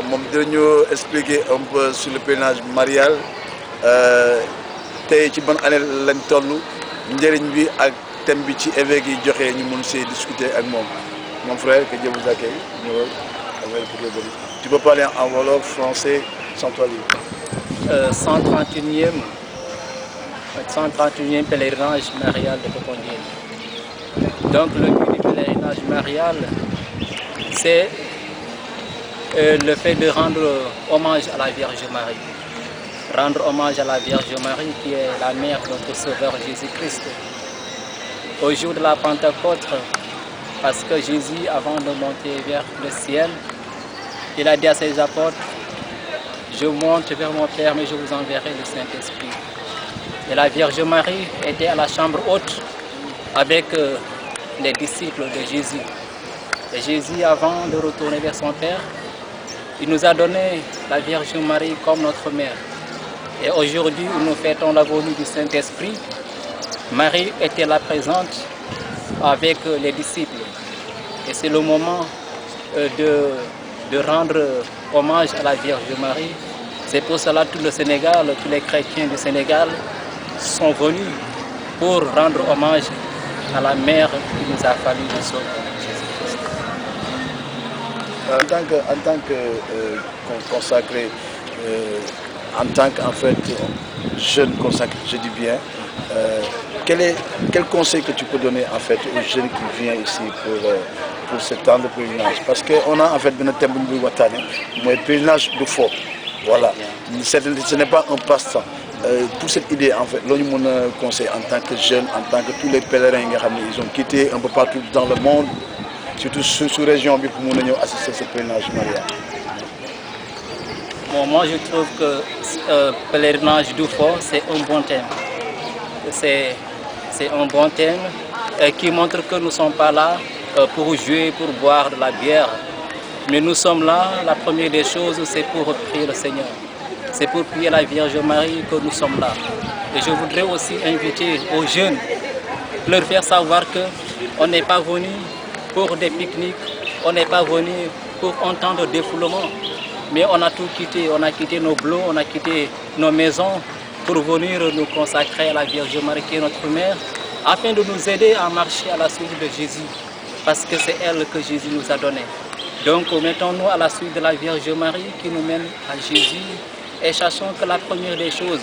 moom dinañu expliquer un peu sur le pèlerinage marial tey ci ban année lañ toll njëriñ bi ak thème bi ci évêque yi joxe ñu mun see discuter ak moom mon frère que Dieu vous accueille ñëwal tu peux parler en wolof français sans toi libre. 131e pèlerinage marial de Popenguine. Donc le but du pèlerinage marial, c'est le fait de rendre hommage à la Vierge Marie. Rendre hommage à la Vierge Marie qui est la mère de notre Sauveur Jésus-Christ. Au jour de la Pentecôte, parce que Jésus, avant de monter vers le ciel, il a dit à ses apôtres, je monte vers mon Père, mais je vous enverrai le Saint-Esprit. Et la Vierge Marie était à la chambre haute avec les disciples de Jésus. Et Jésus, avant de retourner vers son Père, il nous a donné la Vierge Marie comme notre mère. Et aujourd'hui, où nous fêtons la venue du Saint-Esprit, Marie était là présente avec les disciples. Et c'est le moment de rendre hommage à la Vierge Marie. C'est pour cela que tout le Sénégal, tous les chrétiens du Sénégal sont venus pour rendre hommage à la mère qui nous a fallu le Sauveur Jésus-Christ. En tant que consacré, en tant qu'en fait jeune consacré, je dis bien, quel conseil que tu peux donner en fait aux jeunes qui viennent ici pour ce temps de pèlerinage? Parce qu'on a en fait un thème de pèlerinage de faux. Voilà, ce n'est pas un passe-temps. Pour cette idée, en fait, l'on mon conseil en tant que jeune, en tant que tous les pèlerins, ils ont quitté un peu partout dans le monde, surtout sous région, pour assister à ce pèlerinage marial. Bon, moi, je trouve que pèlerinage d'Ufo, c'est un bon thème. C'est un bon thème qui montre que nous ne sommes pas là pour jouer, pour boire de la bière. Mais nous sommes là, la première des choses, c'est pour prier le Seigneur. C'est pour prier la Vierge Marie que nous sommes là. Et je voudrais aussi inviter aux jeunes, leur faire savoir qu'on n'est pas venu pour des pique-niques, on n'est pas venu pour un temps de défoulement. Mais on a tout quitté, on a quitté nos blocs, on a quitté nos maisons pour venir nous consacrer à la Vierge Marie qui est notre mère, afin de nous aider à marcher à la suite de Jésus, parce que c'est elle que Jésus nous a donné. Donc mettons-nous à la suite de la Vierge Marie qui nous mène à Jésus et sachons que la première des choses,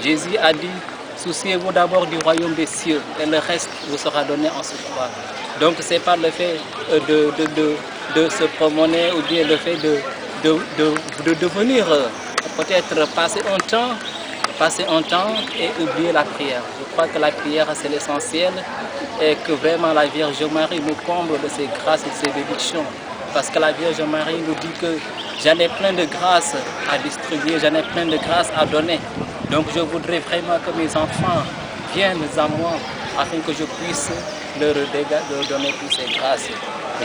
Jésus a dit, souciez-vous d'abord du royaume des cieux et le reste vous sera donné en ce fois. Donc c'est pas le fait de se promener ou bien le fait de venir peut-être passer un temps et oublier la prière. Je crois que la prière c'est l'essentiel et que vraiment la Vierge Marie nous comble de ses grâces et de ses bénédictions. Parce que la Vierge Marie nous dit que j'en ai plein de grâces à distribuer, j'en ai plein de grâces à donner. Donc je voudrais vraiment que mes enfants viennent à moi afin que je puisse leur donner toutes ces grâces.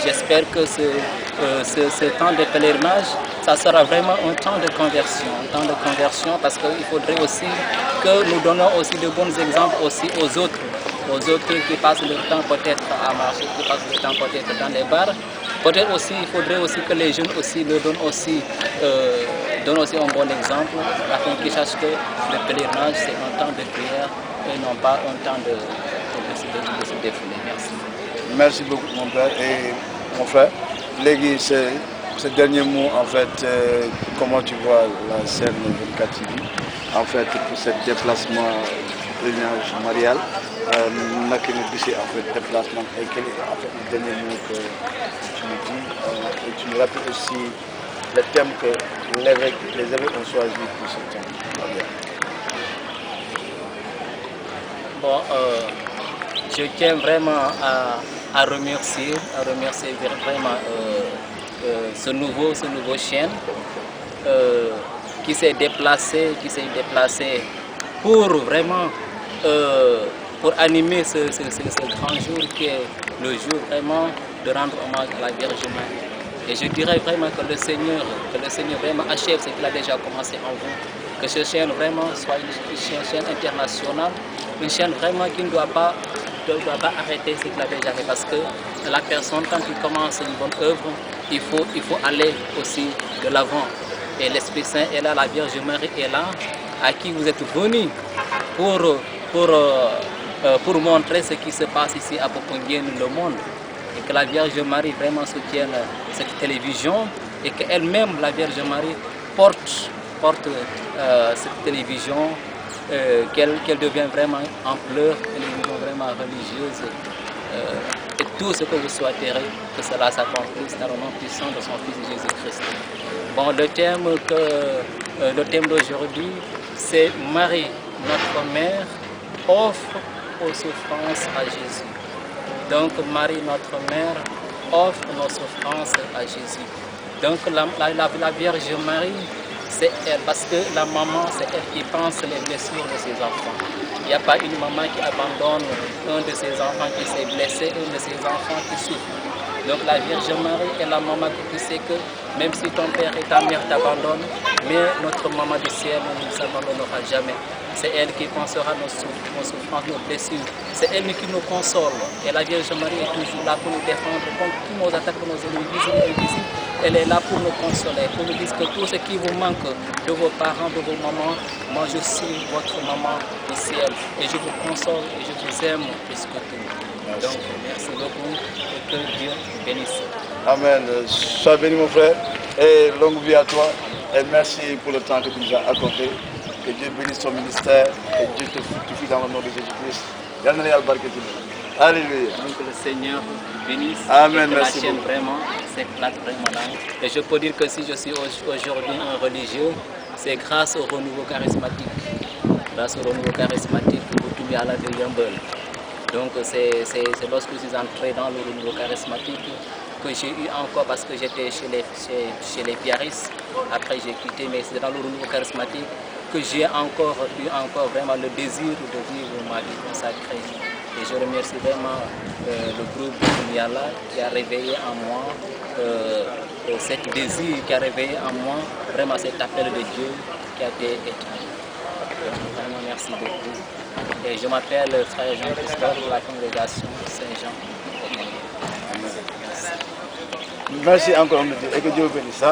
J'espère que ce temps de pèlerinage, ça sera vraiment un temps de conversion, parce qu'il faudrait aussi que nous donnons aussi de bons exemples aussi aux autres qui passent leur temps peut-être à marcher, qui passent leur temps peut-être dans les bars. Peut-être aussi, il faudrait aussi que les jeunes aussi leur donnent aussi un bon exemple, afin qu'ils sachent que le pèlerinage c'est un temps de prière et non pas un temps de se défouler. Merci. Merci beaucoup mon père et mon frère. Légui, ce dernier mot, en fait, comment tu vois la scène de 24 TV, en fait, pour ce déplacement pèlerinage marial, en fait, déplacement, et quel est en fait, le dernier mot que tu me dis, et tu me rappelles aussi le thème que les évêques ont choisi pour ce thème marial. Bon, je tiens vraiment à remercier vraiment ce nouveau chien qui s'est déplacé pour vraiment pour animer ce grand jour qui est le jour vraiment de rendre hommage à la Vierge Marie. Et je dirais vraiment que le Seigneur vraiment achève ce qu'il a déjà commencé en vous. Que ce chien vraiment soit une chaîne internationale, une chaîne vraiment qui ne doit pas arrêter ce qu'il a déjà fait, parce que la personne, quand il commence une bonne œuvre, il faut aller aussi de l'avant. Et l'Esprit Saint est là, la Vierge Marie est là, à qui vous êtes venus pour montrer ce qui se passe ici à Popenguine, le monde. Et que la Vierge Marie vraiment soutienne cette télévision et qu'elle-même, la Vierge Marie, porte cette télévision, qu'elle devienne vraiment ampleur, une télévision vraiment religieuse. Et tout ce que vous souhaiterez, que cela s'accomplisse dans le nom puissant de son Fils Jésus-Christ. Bon, le thème d'aujourd'hui, c'est Marie, notre mère, offre aux souffrances à Jésus. Donc Marie, notre mère, offre nos souffrances à Jésus. Donc la Vierge Marie, c'est elle, parce que la maman, c'est elle qui pense les blessures de ses enfants. Il n'y a pas une maman qui abandonne un de ses enfants qui s'est blessé, un de ses enfants qui souffre. Donc la Vierge Marie est la maman qui sait que même si ton père et ta mère t'abandonnent, mais notre maman du ciel ne nous abandonnera jamais. C'est elle qui pensera nos souffrances, nos blessures. C'est elle qui nous console. Et la Vierge Marie est toujours là pour nous défendre contre tous nos attaques, nos ennemis visibles et invisibles. Elle est là pour nous consoler, pour nous dire que tout ce qui vous manque de vos parents, de vos mamans, moi je suis votre maman du ciel. Et je vous console et je vous aime plus que tout. Merci. Donc merci beaucoup et que Dieu bénisse. Amen. Sois béni mon frère et longue vie à toi. Et merci pour le temps que tu nous as accordé. Que Dieu bénisse ton ministère, que Dieu te fortifie dans le nom de Jésus-Christ. Alléluia. Donc le Seigneur bénisse. Amen. Et que Merci la chaîne beaucoup. vraiment s'éclate vraiment là. Et je peux dire que si je suis aujourd'hui un religieux, c'est grâce au renouveau charismatique. Grâce au renouveau charismatique pour tout à la de Yambel. Donc c'est lorsque je suis entré dans le renouveau charismatique que j'ai eu encore, parce que j'étais chez les piaristes. Après j'ai quitté, mais c'est dans le renouveau charismatique que j'ai encore eu vraiment le désir de vivre ma vie consacrée. Et je remercie vraiment le groupe Miala qui a réveillé en moi cet désir, qui a réveillé en moi vraiment cet appel de Dieu qui a été éteint. Vraiment merci beaucoup. Et je m'appelle Frère Jean-Christophe de la congrégation Saint-Jean. Merci encore et que Dieu vous bénisse.